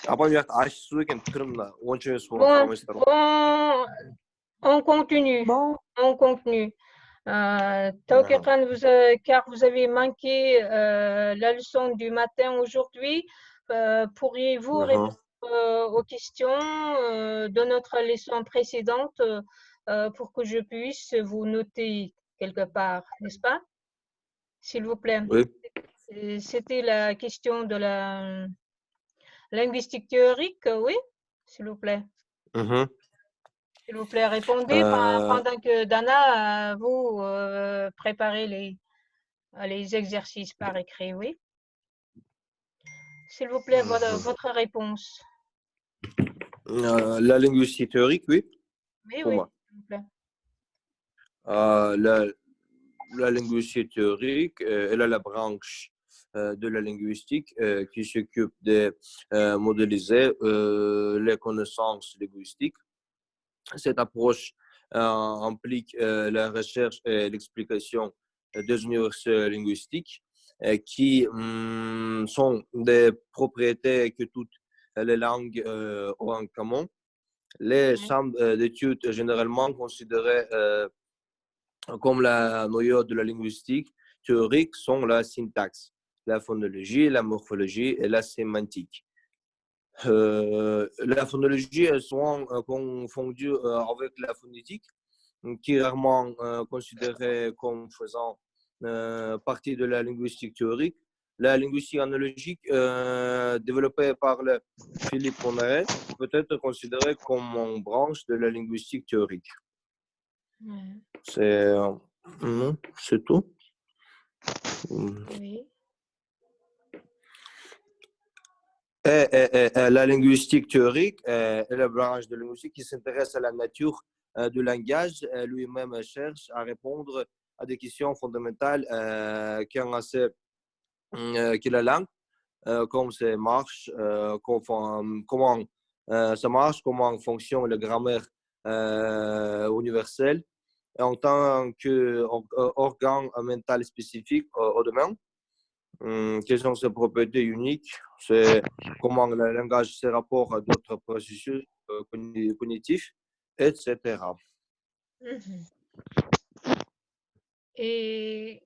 апам жақта ащы су екен түрімді онша емес болған Bon, қарамайсыздар ғой. bon, on continue. Bon, On continue. D'accord. Car vous avez manqué la leçon du matin aujourd'hui, pourriez-vous D'accord. répondre aux questions de notre leçon précédente pour que je puisse vous noter quelque part, n'est-ce pas? S'il vous plaît. Oui. C'était la question de la linguistique théorique, oui, s'il vous plaît. Mhm. S'il vous plaît, répondez pendant que Dana, vous préparez les exercices par écrit, oui. S'il vous plaît, votre réponse. La linguistique théorique, oui. Oui, Pour oui, moi. s'il vous plaît. La linguistique théorique, elle a la branche de la linguistique qui s'occupe de modéliser les connaissances linguistiques. Cette approche implique la recherche et l'explication des univers linguistiques qui sont des propriétés que toutes les langues ont en commun. Les champs d'études généralement considérés comme la noyau de la linguistique théorique sont la syntaxe, la phonologie, la morphologie et la sémantique. La phonologie est souvent confondue avec la phonétique, qui est rarement considérée comme faisant partie de la linguistique théorique. La linguistique analogique développée par Philippe Poincaré peut être considérée comme une branche de la linguistique théorique. C'est tout. Oui. Et la linguistique théorique est la branche de la linguistique qui s'intéresse à la nature du langage. Lui-même cherche à répondre à des questions fondamentales que la langue, comme ça marche, comment ça marche, comment fonctionne la grammaire universelle en tant qu'organe mental spécifique au domaine. Quelles sont ses propriétés uniques, c'est comment le langage se rapporte à d'autres processus cognitifs, etc. Et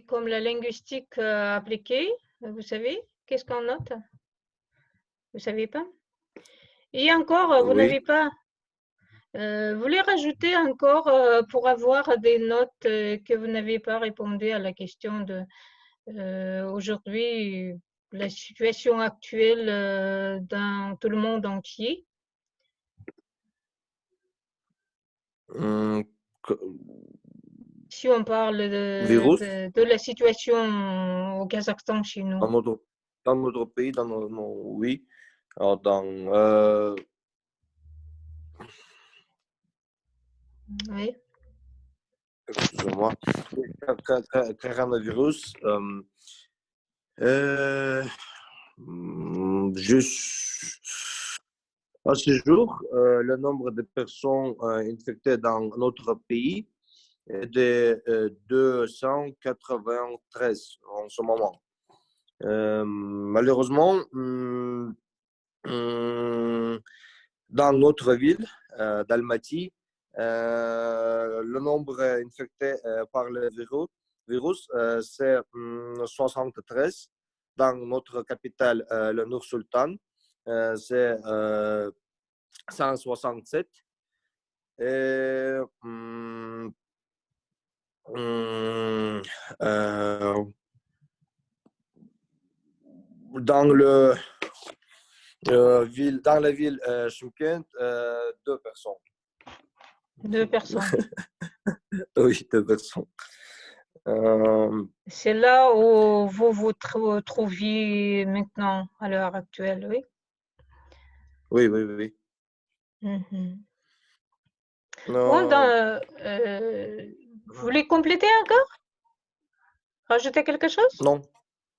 comme la linguistique appliquée, vous savez, qu'est-ce qu'on note? Vous ne savez pas? Et encore, vous Oui. n'avez pas. Vous voulez rajouter encore pour avoir des notes que vous n'avez pas répondu à la question de aujourd'hui, la situation actuelle dans tout le monde entier? Si on parle de la situation au Kazakhstan chez nous. Dans notre pays, oui. Alors, Oui. Excusez-moi. Coronavirus. À ce jour, le nombre de personnes infectées dans notre pays est de 293 en ce moment. Malheureusement, dans notre ville d'Almaty, le nombre infecté par le virus c'est 73. Dans notre capitale, le Nur-Sultan, c'est 167. Et dans la ville Chimkent, 2 personnes. 2 personnes. Oui, 2 personnes. C'est là où vous vous trouviez maintenant, à l'heure actuelle, oui? Oui, oui, oui. Bon, vous voulez compléter encore? Rajouter quelque chose? Non.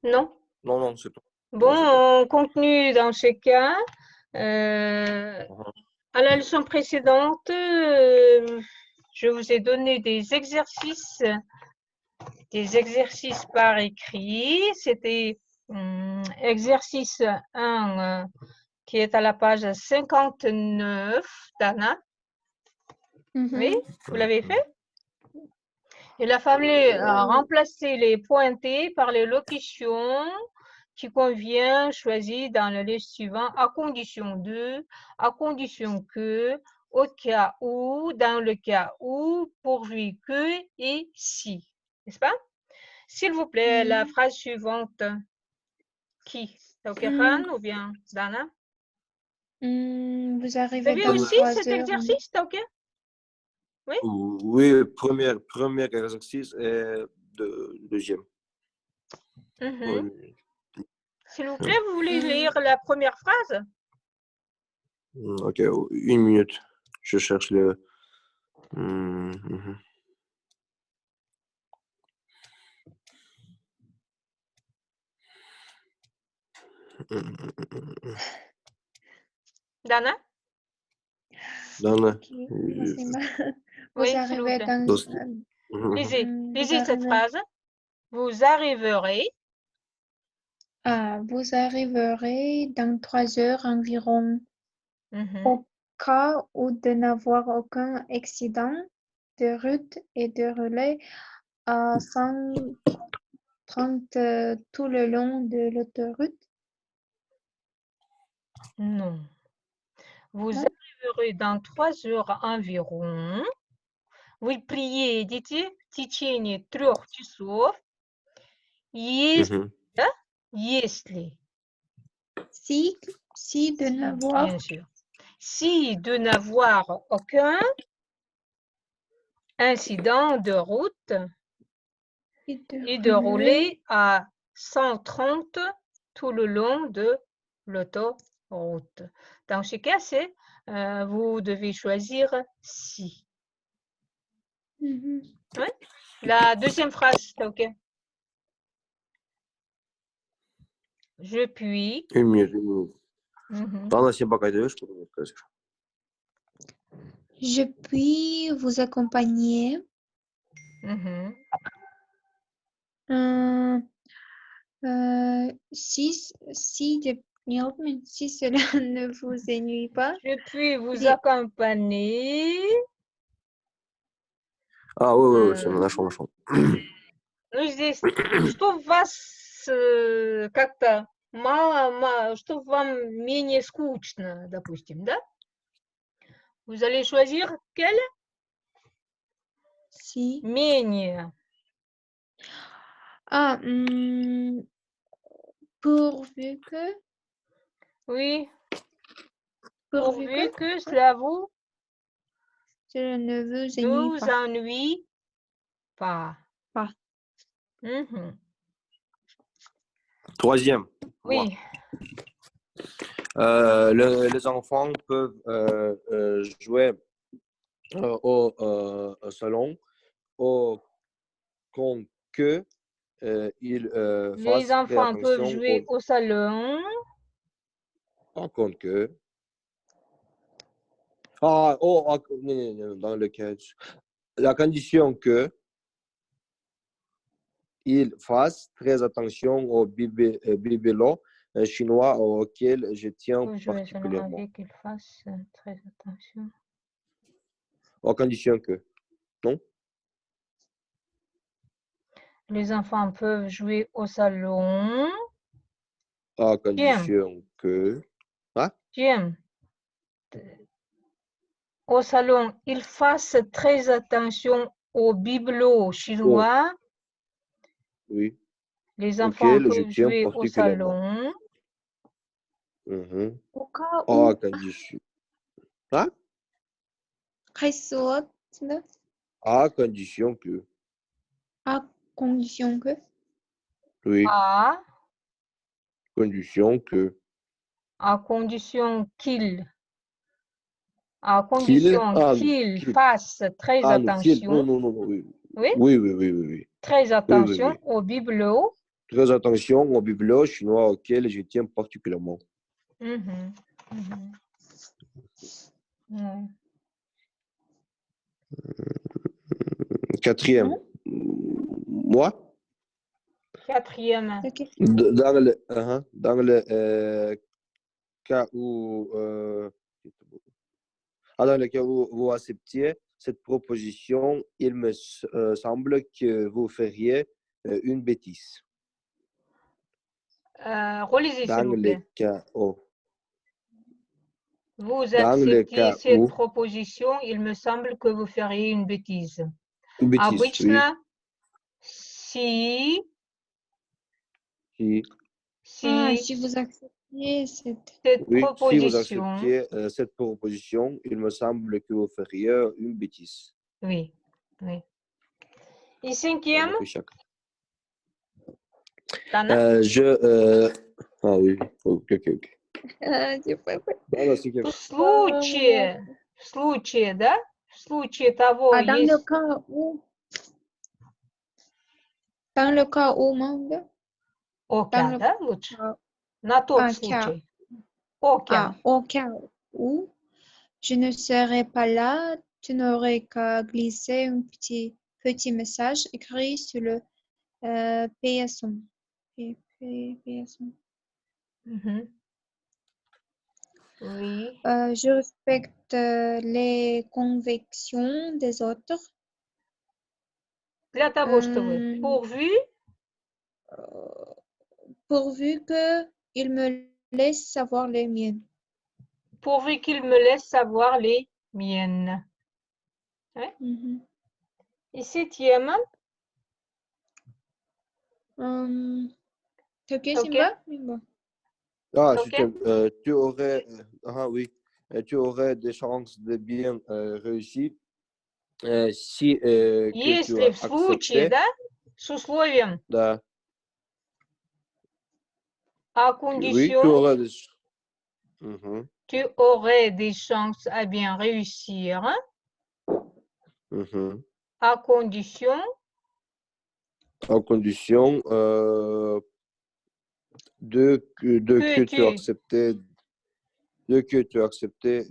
Non? Non, c'est tout. Bon, on continue dans ce cas. À la leçon précédente, je vous ai donné des exercices par écrit. C'était Exercice 1 qui est à la page 59, Dana. Oui, vous l'avez fait? Il a fallu remplacer les pointés par les locutions qui convient choisir dans le livre suivant à condition que, au cas où, dans le cas où, pourvu que et si. N'est-ce pas? S'il vous plaît, la phrase suivante. Qui? Taokeran ou bien Dana? Vous Vous arrivez avez dans aussi 3 cet heures. exercice, Taoké? Oui, premier exercice et deuxième. Oui. S'il vous plaît, vous voulez lire la première phrase? Ok, une minute. Je cherche le. Dana? Dana. Vous Oui, s'il vous arrivez plaît. dans... Lisez cette phrase. Vous arriverez. Vous arriverez dans 3 heures environ. Au cas où de n'avoir aucun accident de route et de relais à 130 tout le long de l'autoroute. Non. Vous arriverez dans 3 heures environ. Вы приедете в течение 3 часов. Если, да? Если. Si de n'avoir. Bien sûr. Si de n'avoir aucun incident de route et de rouler à 130 tout le long de l'autoroute. Dans ce cas, c'est vous devez choisir si. Ouais. La deuxième phrase, ok. Je puis. Une minute. Je puis vous accompagner. Si cela ne vous ennuie pas. Je puis vous accompagner. Oui, c'est нашел. Ну, здесь, что вас как-то мало, что вам менее скучно, допустим, да? Vous allez choisir quel? Si. Менее. Pourvu que. Oui. Pourvu que cela vous cela ne vous ennuie pas. Troisième. Oui. Les enfants peuvent jouer au salon au compte que ils Les enfants peuvent jouer au salon. En compte que. Dans le cas. La condition que ils fassent très attention au bibelot chinois auquel je tiens particulièrement. Qu'ils fassent très attention. À condition que. Non? Les enfants peuvent jouer au salon. À condition que. Au salon, ils fassent très attention au bibelot chinois. Oui. Les enfants peuvent jouer au salon. Au cas où. À condition. À condition que. À condition que. Oui. À condition que. À condition qu'il. À condition qu'il fasse très attention. Non, oui. Oui. Très attention au bibelot. Très attention au bibelot chinois auquel je tiens particulièrement. Quatrième. Moi? Quatrième. Dans le cas où dans le cas où vous acceptiez cette proposition, il me semble que vous feriez une bêtise. Relisez, s'il Dans vous le plaît. cas où Vous Dans le acceptiez cas cette où proposition, il me semble que vous feriez une bêtise. une bêtise, oui. Обычно, si si vous acceptez cette... cette Oui, si vous proposition, acceptiez cette proposition, il me semble que vous feriez une bêtise. oui, oui. Et cinquième, Dana? Ah oui, ok. В случае, да? В случае того, dans есть... le cas où... Dans le cas où, monde. Окя, да, лучше? На тот случай. Окя. Au cas où je ne serai pas là, tu n'aurais qu'à glisser un petit message écrit sur le PSN. PSN. Mhm. Oui. Je respecte les convictions des autres. Для того, чтобы pourvu qu'il me laisse savoir les miennes. Pourvu qu'il me laisse savoir les miennes. Ouais. Et septième. Ok, Simba? Tu aurais, oui, tu aurais des chances de bien réussir si que Если в случае, да, с условием, да. à Oui, condition, tu aurais tu aurais des chances à bien réussir, à condition que tu acceptais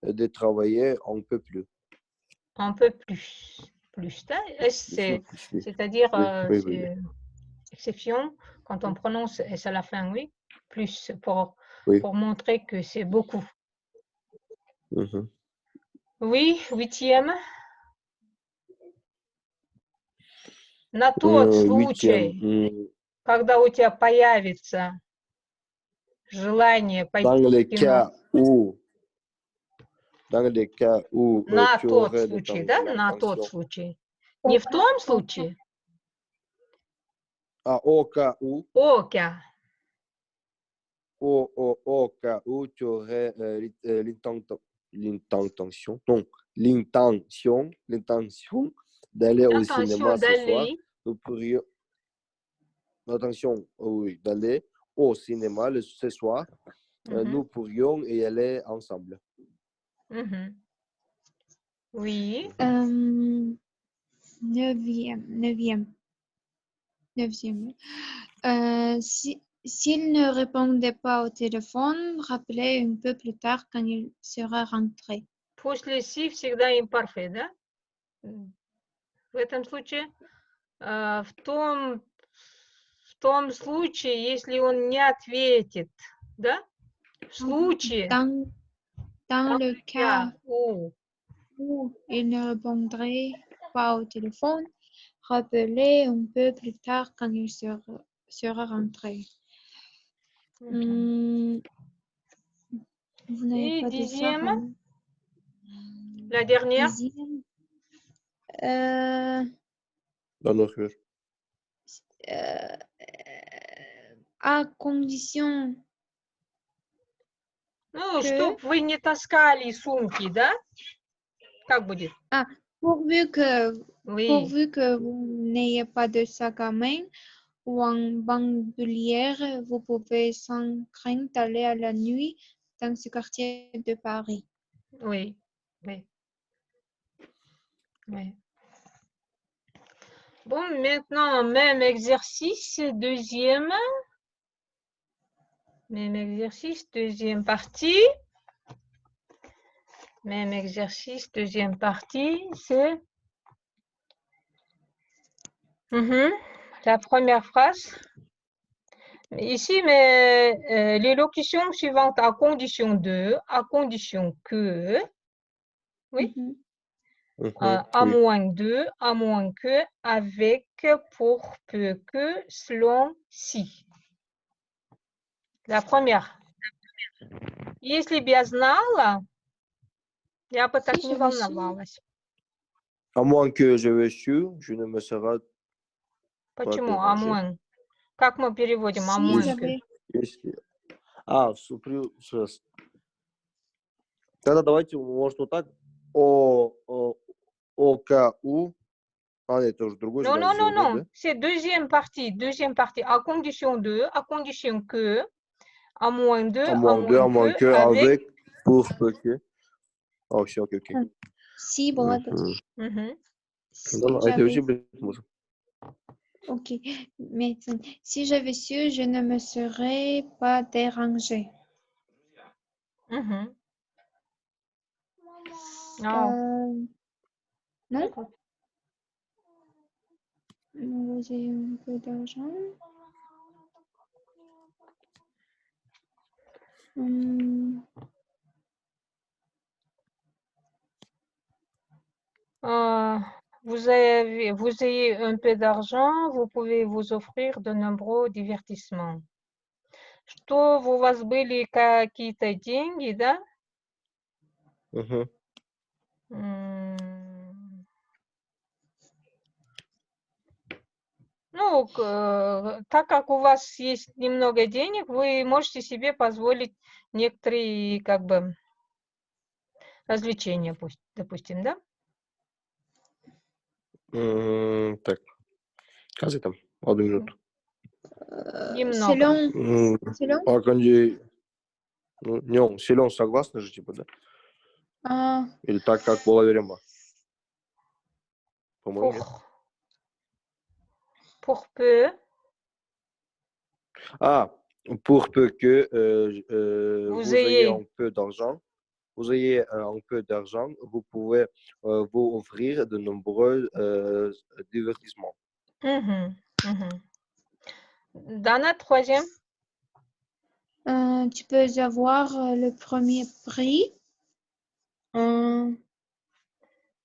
de travailler un peu plus. Un peu plus. Plus, c'est-à-dire exception, quand on prononce S à la fin, oui, plus pour montrer que c'est beaucoup. Oui, huitième. На тот случай, когда у тебя появится желание пойти dans le в кино. cas où На tu тот aurais случай, да? На тот l'intention. случай. Не в том случае. Au cas où. Au cas. Au cas où tu aurais l'intention d'aller au cinéma ce soir, nous pourrions d'aller au cinéma ce soir, nous pourrions y aller ensemble. Oui. Neuvième. S'il ne répondait pas au téléphone, rappelez un peu plus tard quand il sera rentré. После си всегда имперфект, да? В этом случае, в том случае, если он не ответит, да? В случае. Dans le cas où il ne répondrait pas au téléphone, rappelez un peu plus tard quand il sera rentré. Et dixième, la dernière. À condition. Ну, чтоб вы не таскали сумки, да? Как будет? Pourvu que vous n'ayez pas de sac à main ou en bandoulière, vous pouvez sans crainte aller à la nuit dans ce quartier de Paris. Oui. Bon, maintenant, même exercice, deuxième partie. Même exercice, deuxième partie, c'est La première phrase. Ici, mais les locutions suivantes à condition de, à condition que, oui, à moins de, à moins que, avec, pour, peu que, selon, si. La première. Если бы я знала, я бы так не волновалась. À moins que j'avais su, je ne me serais Почему? А moins? Как мы переводим? А moins que? Сейчас. Тогда давайте, может, вот так. ОКУ. А, нет, это уже другой. Non, non, non, non. C'est deuxième partie. Deuxième partie. À condition de, à condition que, à moins de, à moins que, avec, pour, peu que. Ah, ok, ok, ok. Si, brother. Ok, mais si j'avais su, je ne me serais pas dérangée. Non. Non? J'ai un peu d'argent. Vous ayez un peu d'argent, vous pouvez vous offrir de nombreux divertissements. Что у вас были какие-то деньги, да? Ну, так как у вас есть немного денег, вы можете себе позволить некоторые, как бы, развлечения, допустим, да? Так. Кази там, 1 минуту. Немного. Selon? Selon, согласны же, типа, да? Или так, как было веримо? По-моему, нет. Pour peu. Pour peu que vous ayez un peu d'argent. Vous ayez un peu d'argent, vous pouvez vous offrir de nombreux divertissements. Dans la troisième? Tu peux avoir le premier prix.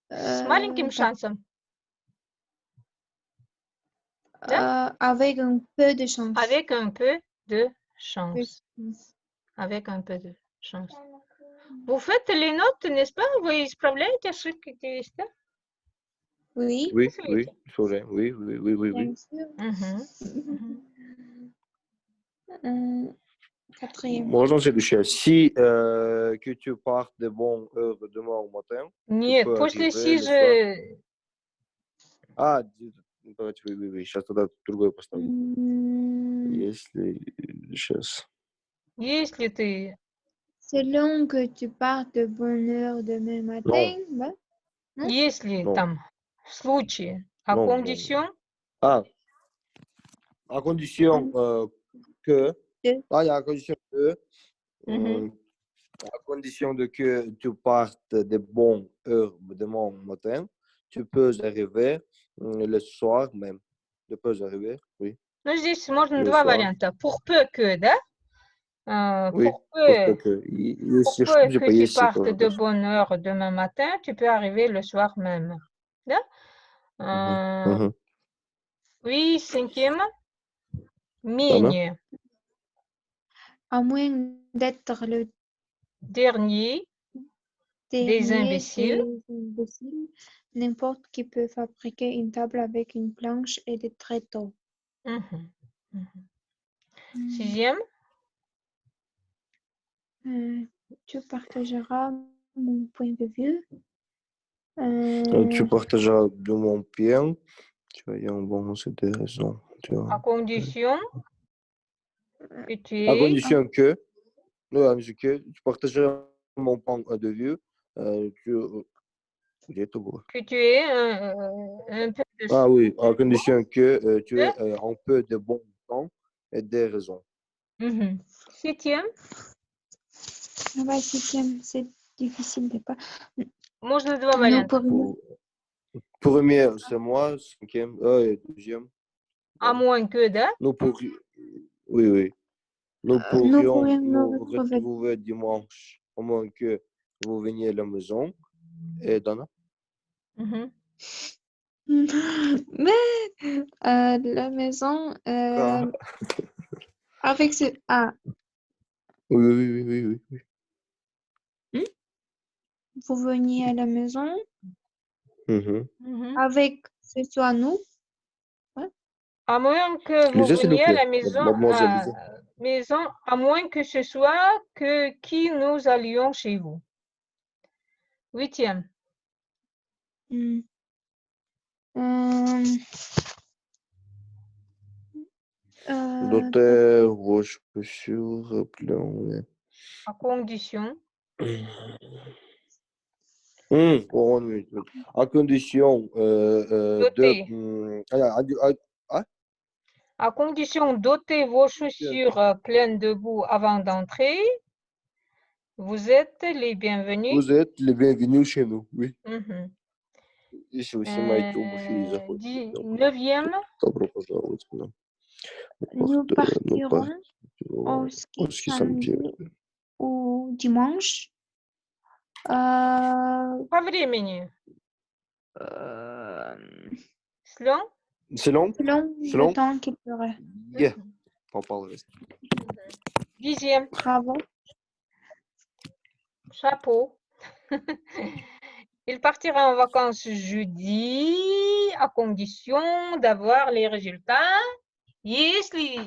С маленьким шансом. Avec un peu de chance. Avec un peu de chance. Avec un peu de chance. Vous faites les notes, n'est-ce pas? Vous исправляете ошибки, да? Oui. Oui, oui, c'est vrai. Oui. Bien sûr. Quatrième. Можно следующее. Si que tu partes de bonne heure demain au matin. Нет, после si же... Давайте, oui. Сейчас тогда другое поставлю. Если... Сейчас. Если ты... Selon que tu partes de bonne heure demain matin. Non. Если там, в случае, à condition... À condition que... il y a à condition que... À condition de que tu partes de bonne heure demain matin, tu peux arriver le soir même. Tu peux arriver, oui. Ну, здесь можно два варианта. Pour peu que, да? Pour peu que tu partes de bonne heure demain matin, tu peux arriver le soir même. Да? Oui, cinquième. Менее. À moins d'être le dernier des imbéciles. N'importe qui peut fabriquer une table avec une planche et des tréteaux. Sixième. Tu partageras mon point de vue. Tu partageras de mon point. Tu as un bon, c'est des raisons. À condition que tu es... À condition que tu partageras mon point de vue. Que tu aies un peu de... Ah oui, à condition que tu aies un peu de bon temps et des raisons. Septième. Septième, c'est difficile de pas. Можно два варианта. Premier, c'est moi. Cinquième, et deuxième. À moins que de. Nous pourrions, oui, oui. Nous nous pourrions pourrions nous nous retrouver. retrouver dimanche, au moins que vous veniez à la maison. Et Dana? Mais la maison avec ce Oui, oui, oui, oui, oui. vous veniez à la maison Mhm. avec ce soit nous. À moins que vous Lisez, s'il vous veniez à la plaît, mademoiselle, lisez. maison, à moins que ce soit que qui nous allions chez vous. 8e. D'auteur, roche, chaussures, plan. À condition. À condition Doter. Ah, À condition d'ôter vos chaussures pleines de boue avant d'entrer. Vous êtes les bienvenus. vous êtes les bienvenus chez nous, oui. Ici aussi мои обувь заходят. 9e. Добро пожаловать к нам. Nous partirons au ski ski samedi ou dimanche. По времени. Selon? Selon Le temps qu'il ferait. Yeah. Попал весь. 10e. Bravo. Chapeau. Il partira en vacances jeudi à condition d'avoir les résultats. Если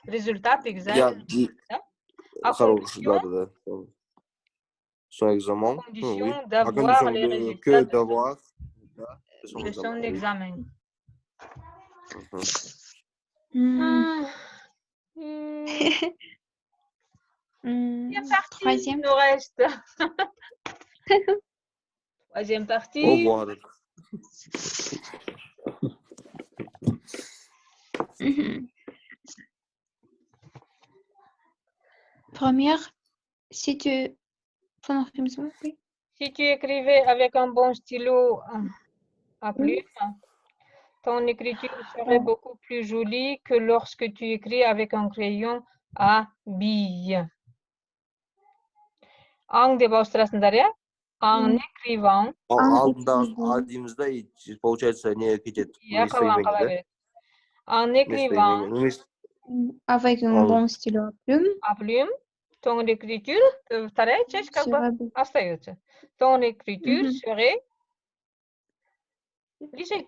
результат экзамена. À condition, son examen. à condition Oui. d'avoir les résultats d'avoir de son examen. Troisième. Il nous reste. Troisième partie. Au revoir. Première, si tu écrivais avec un bon stylo à plume, ton écriture serait beaucoup plus jolie que lorsque tu écris avec un crayon à billes. En écrivant. En écrivant avec un bon stylo à plume, ton écriture, ton écriture serait lissée.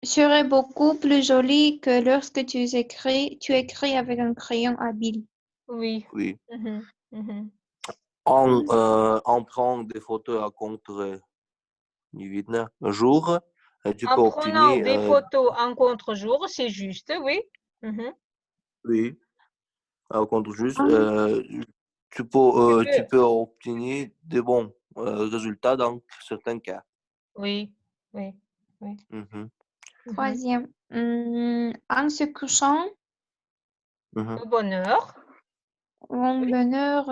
Serait beaucoup plus jolie que lorsque tu écris avec un crayon à billes. Oui. Oui. On prend des photos à contre jour. Tu en prenant des photos en contre-jour, c'est juste, oui. Oui. À contre-jour, tu peux obtenir de bons résultats dans certains cas. Oui, oui, oui. Troisième, en se couchant, au bonheur. Bonheur,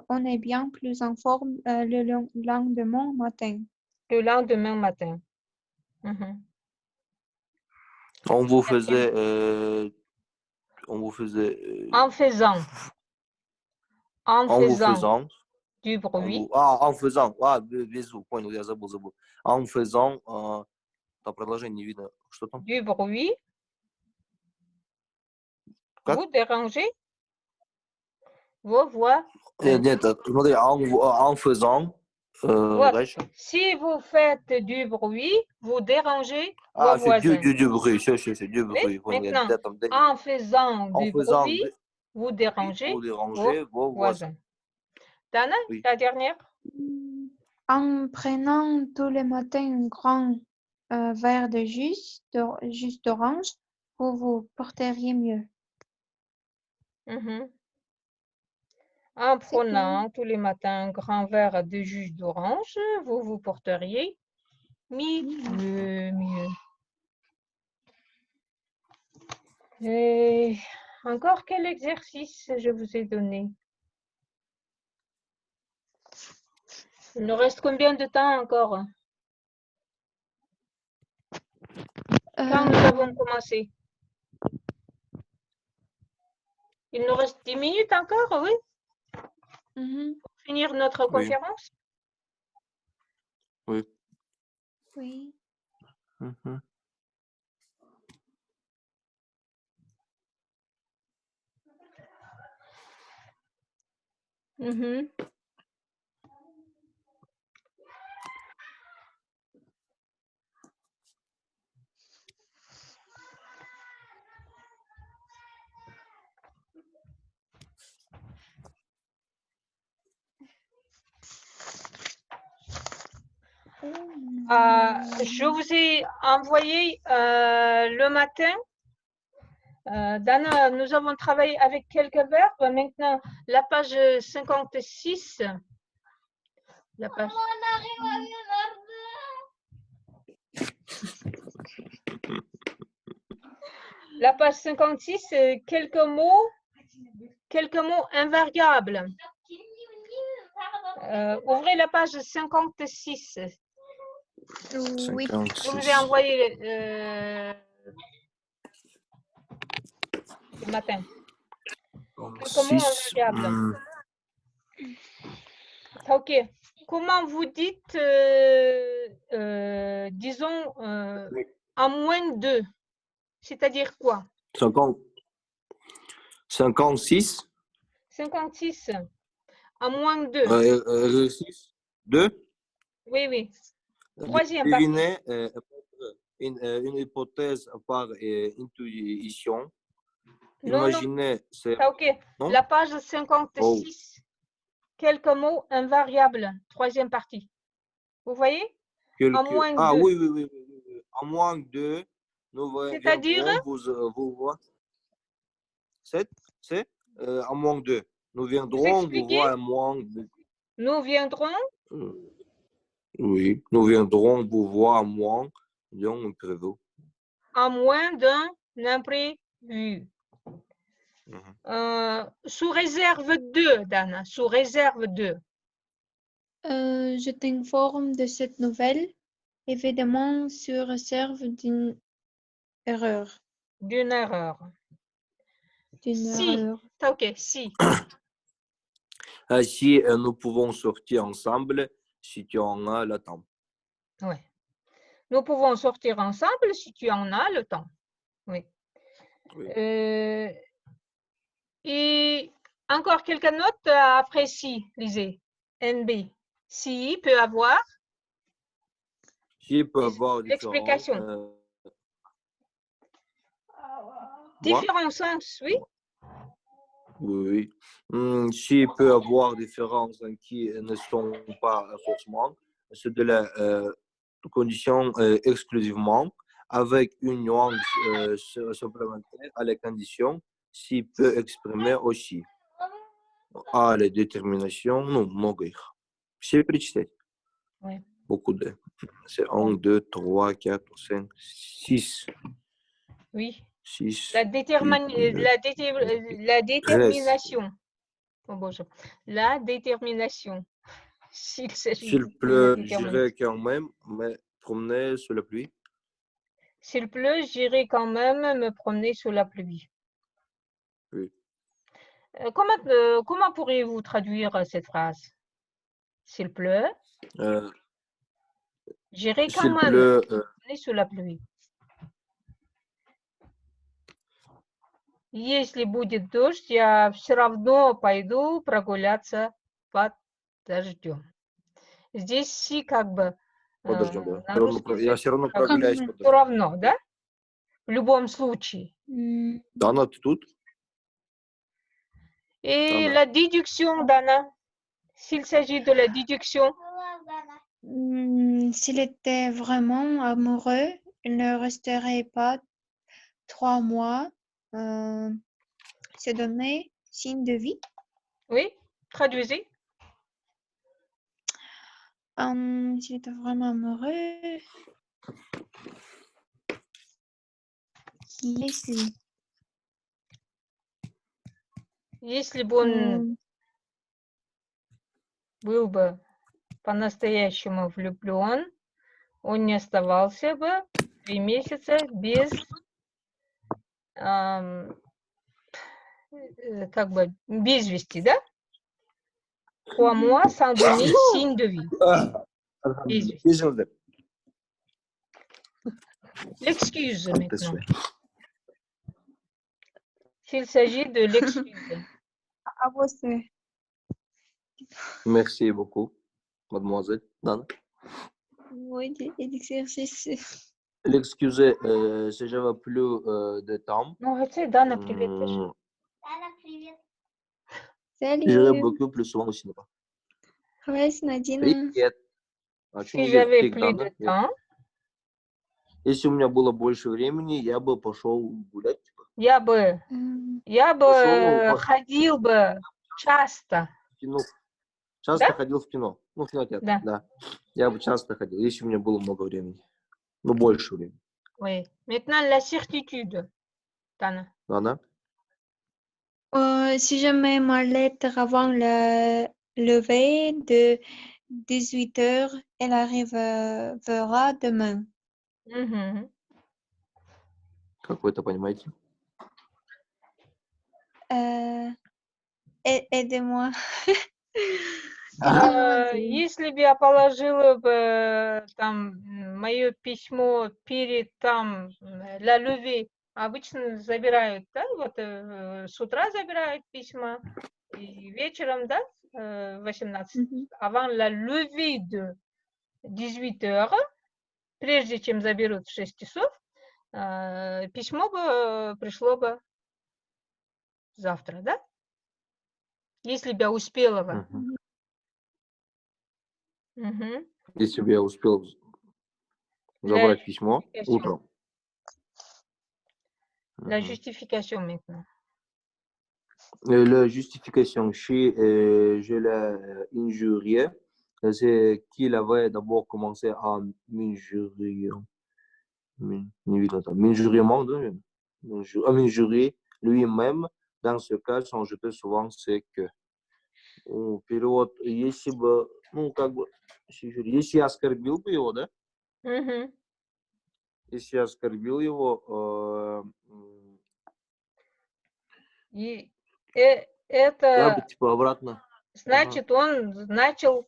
on est bien plus en forme le lendemain matin. Le lendemain matin. On vous faisait en faisant du bruit. En faisant Du bruit. Vous dérangez vos voix. En faisant. Si vous faites du bruit, vous dérangez vos voisins. Du bruit, c'est du bruit. Maintenant, en faisant du bruit, vous dérangez vos voisins. Dana, la dernière. En prenant tous les matins un grand verre de jus d'orange, vous vous porteriez mieux. En prenant tous les matins un grand verre de jus d'orange, vous vous porteriez mieux. Et encore quel exercice je vous ai donné? Il nous reste combien de temps encore? Quand nous avons commencé? Il nous reste 10 minutes encore, oui? Pour finir notre conférence? Oui. Oui. Je vous ai envoyé le matin. Dana, nous avons travaillé avec quelques verbes. Maintenant, la page 56. La page... La page 56, quelques mots invariables. Ouvrez la page 56. Oui. Je vous ai envoyé le matin. Quelques mots invariables. Ok. Comment vous dites, disons, en moins 2? C'est-à-dire quoi? 56. 56. En moins 2. 6. 2. Oui, oui. Troisième partie. Devinez une hypothèse par intuition. Imaginez. Ok. La page 56. Quelques mots invariables. Troisième partie. Vous voyez? En moins 2. Ah oui. En moins 2. C'est-à-dire? Vous voir. C'est en moins 2. Nous viendrons vous voir en moins 2. Nous viendrons? Oui, nous viendrons vous voir en moins d'un imprévu. En moins d'un imprévu. Sous réserve de, Dana, sous réserve de. Je t'informe de cette nouvelle, évidemment sous réserve d'une erreur. D'une erreur. Si. Ok, si. Si nous pouvons sortir ensemble, si tu en as le temps. Oui. Nous pouvons sortir ensemble si tu en as le temps. Oui. Et encore quelques notes après si, lisez. NB. Si peut avoir. Si peut avoir l'explication. Différents sens, oui. Oui. Si peut avoir différences qui ne sont pas forcément, c'est de la condition exclusivement avec une nuance supplémentaire à la condition si peut exprimer aussi. А la détermination, non, много их. Все перечислять. Oui. Beaucoup de. C'est 1, 2, 3, 4, 5, 6. Oui. 6. La détermination. Oh, bonjour. La détermination. S'il pleut, j'irai quand même me promener sous la pluie. S'il pleut, j'irai quand même me promener sous la pluie. Oui. Comment pourriez-vous traduire cette phrase? S'il pleut, j'irai quand même me promener sous la pluie. Если будет дождь, я все равно пойду прогуляться под дождем. Здесь си как бы на русский я все равно прогуляюсь под дождем. Все равно, да? В любом случае. Dana, ты тут? Et la déduction, Dana, s'il s'agit de la déduction. S'il était vraiment amoureux, il ne resterait pas 3 mois. Se donner signe de vie. Oui, traduisez. S'il était vraiment amoureux. Если бы он был бы по-настоящему влюблен, он не оставался бы 3 месяца без, как бы, без вести, да? 3 mois sans donner signe de vie. Без вести. L'excuse maintenant. S'il s'agit de l'excuse. Merci beaucoup, mademoiselle Dana. Oui, l'exercice. L'excuser, si j'avais plus de temps. Ну, это Дана, привет. Dana, привет. J'irai beaucoup plus souvent au cinéma. Привет, Надина. Привет. Si j'avais plus de temps, если у меня было больше времени, я бы пошел гулять. я бы ходил бы часто. Часто ходил в кино. Ну, в кинотеатр, Да. да. Я бы часто ходил, если у меня было много времени. Ну, больше времени. Oui. Maintenant, la certitude, Dana. Dana? Si je mets ma lettre avant le lever de 18 heures, elle arrivera demain. Как вы это понимаете? Aidez-moi. Если бы я положила бы там мое письмо перед там la levée, обычно забирают, да, вот с утра забирают письма и вечером, да, 18, avant la levée de 18 heures, прежде чем заберут в 6 часов, письмо бы пришло бы завтра, да? Если бы я успела бы. Если бы я успел забрать письмо утром. La justification maintenant. La justification, si je l'ai injurié, c'est qu'il avait d'abord commencé à m'injurier. M'injurier lui-même. Dans ce cas, son jeté souvent, c'est que перевод, если бы, ну, как бы, если я оскорбил бы его, да? Если я оскорбил его, и это я бы, типа, обратно. Значит, он начал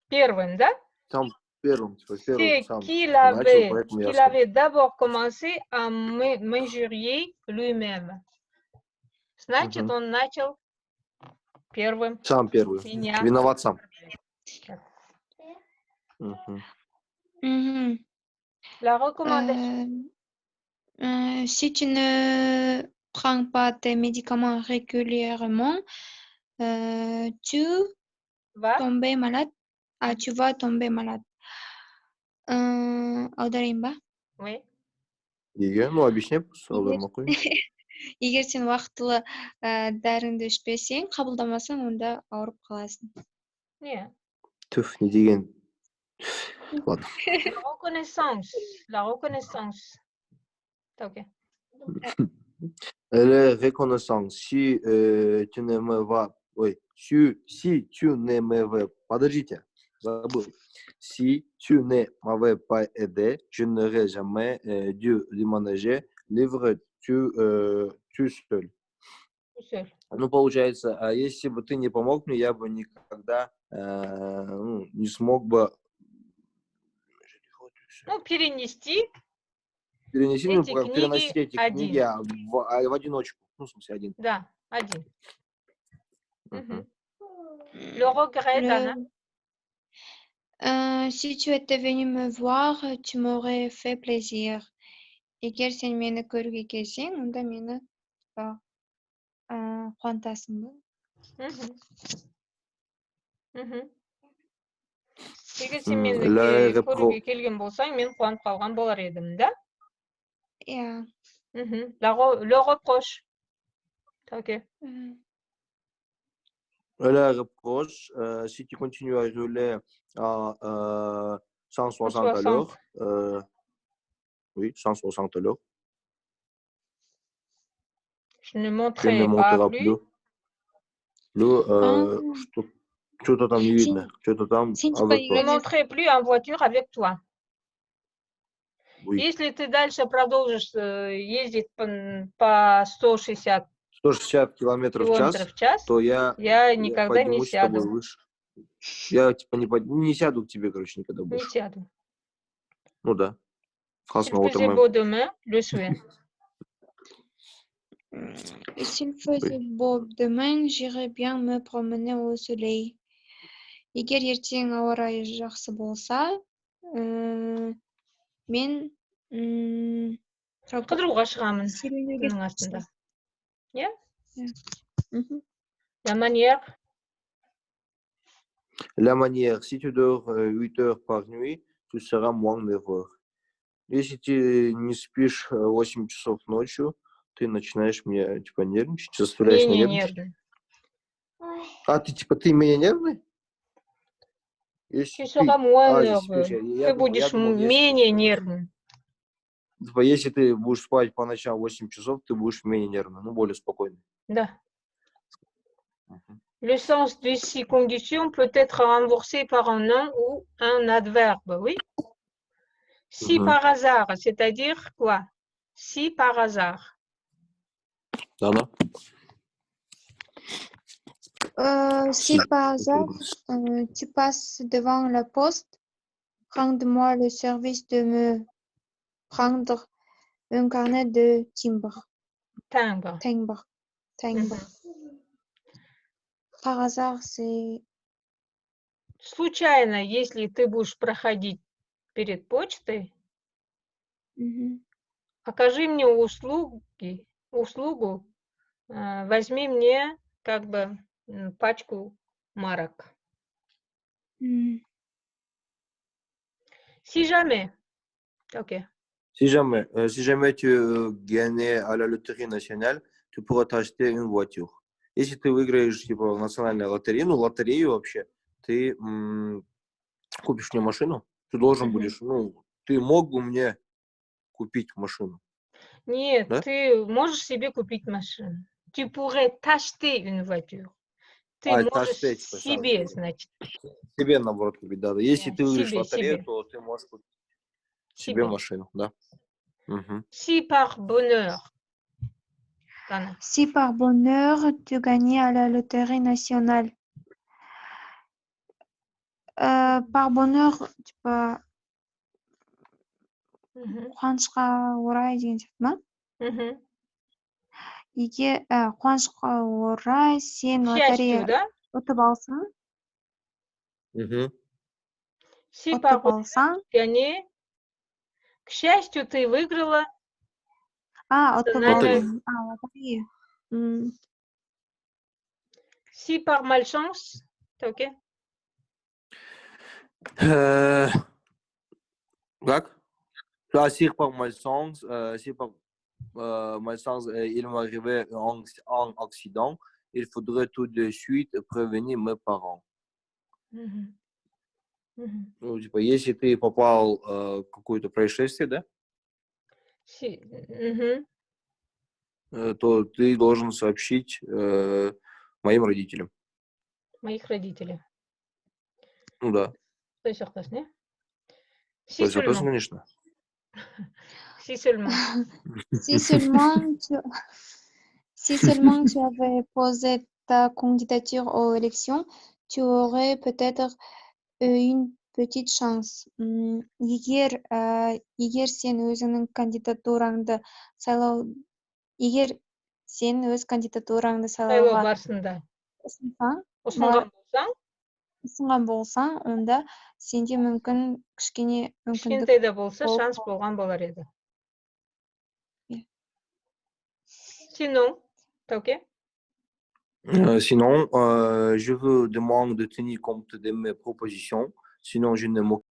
первым, да? Сам первым, типа, первым сам qu'il начал, поэтому я avait d'abord commencé à m'injurier lui-même. Значит, он начал первым. Сам первый. Меня. Виноват сам. La recommandation. Si tu ne prends pas tes médicaments régulièrement, tu vas tomber malade. Tu vas tomber malade. Аударайын ба? Oui. Неге? Ну, объясни, аудармақ қой. Егер сен уақытылы дәріңді ішпесең, қабылдамасаң, онда ауырып қаласың. Не. Түф, не деген? Ладно. La reconnaissance. Ok. La reconnaissance. Si tu ne me vas... Oui. Si tu ne me vas... Подождите. Забыл. Si tu ne m'avais pas aidé, je n'aurais jamais dû déménager, livre tu seul. Ну, получается, если бы ты не помог мне, я бы никогда не смог бы... Ну, перенести эти книги в одиночку. Ну, в смысле, один. Да, один. Le regret, Dana. Si tu étais venu me voir, tu m'aurais fait plaisir. Егер сен мені көруге келсең, онда мені қуантасың ба? Егер сен мені көруге келген болсаң, мен қуанып қалған болар едім, да? Иә. Le reproche. Ok. Le reproche, si tu continues à rouler à 160 à l'heure, oui, 160 à l'heure. Je ne monterai pas plus. Что-то там не видно. Что-то там. Je ne monterai plus en voiture avec toi. Oui. Если ты дальше продолжишь ездить по 160 километров в час, то я никогда не поднимусь с тобой сяду. выше. Я типа не сяду к тебе, короче, никогда Не больше. сяду. Ну да. S'il faisait beau demain, le souhait. S'il faisait beau demain, j'irais bien me promener au soleil. Егер ертең ауа райы жақсы болса, мен Қыдыруға шығамын серуенге күннің астында. Иә? La manière, si tu dors 8 heures par nuit, tu seras moins nerveux. Если ты не спишь 8 часов ночью, ты начинаешь меня типа нервничать, заставляешь меня нервничать. А ты менее нервный? Tu seras moins nerveux. Ты будешь менее нервным. Если ты будешь спать по ночам 8 часов, ты будешь менее нервный, ну, более спокойный. Да. Le sens de ces conditions peut être renforcé par un nom ou un adverbe, oui. Si par hasard, c'est-à-dire quoi? Si par hasard. Dana? Si par hasard, tu passes devant la poste, rends-moi le service de me prendre un carnet de timbre. Timbre. Par hasard, c'est... Случайно, если ты будешь проходить перед почтой, окажи мне услугу, возьми мне как бы пачку марок. Si jamais. Ok. Si jamais tu gagnes à la loterie nationale, tu pourras t'acheter une voiture. Если ты выиграешь типа в национальной лотерее, ну лотерею вообще, ты купишь мне машину, ты должен будешь, ты мог бы мне купить машину. Нет, да? Ты можешь себе купить машину. Tu pourrais t'acheter une voiture. Ты можешь себе, значит. Себе, наоборот, купить, да. Если ты выиграешь лотерею, то ты можешь купить себе машину, да. Si par bonheur. Si par bonheur, tu gagnais à la loterie nationale. Par bonheur, типа, қуанышқа орай деген сияқты ма? Егер қуанышқа орай сен лотерея ұтып алсаң, к счастью, ты выиграла. Ұтып алдың. Лотерея. Si par malchance, c'est ok? Как? Si par malchance, il m'arrivait un accident, il faudrait tout de suite prévenir mes parents. Ну, типа, если ты попал в какое-то происшествие, да? То ты должен сообщить моим родителям. Моих родителей. Ну да. Ты согласна? Si seulement. Конечно. Si seulement. Si seulement tu avais posé ta candidature aux élections, tu aurais peut-être une petite chance. Егер сен өзіңнің кандидатураңды сайлауға барысында ұсынған болсаң, онда сенде мүмкін кішкентай да болса шанс болған болар еді. Sinon, ok? Sinon, je vous demande de tenir compte de mes propositions. Sinon, je ne m'occupe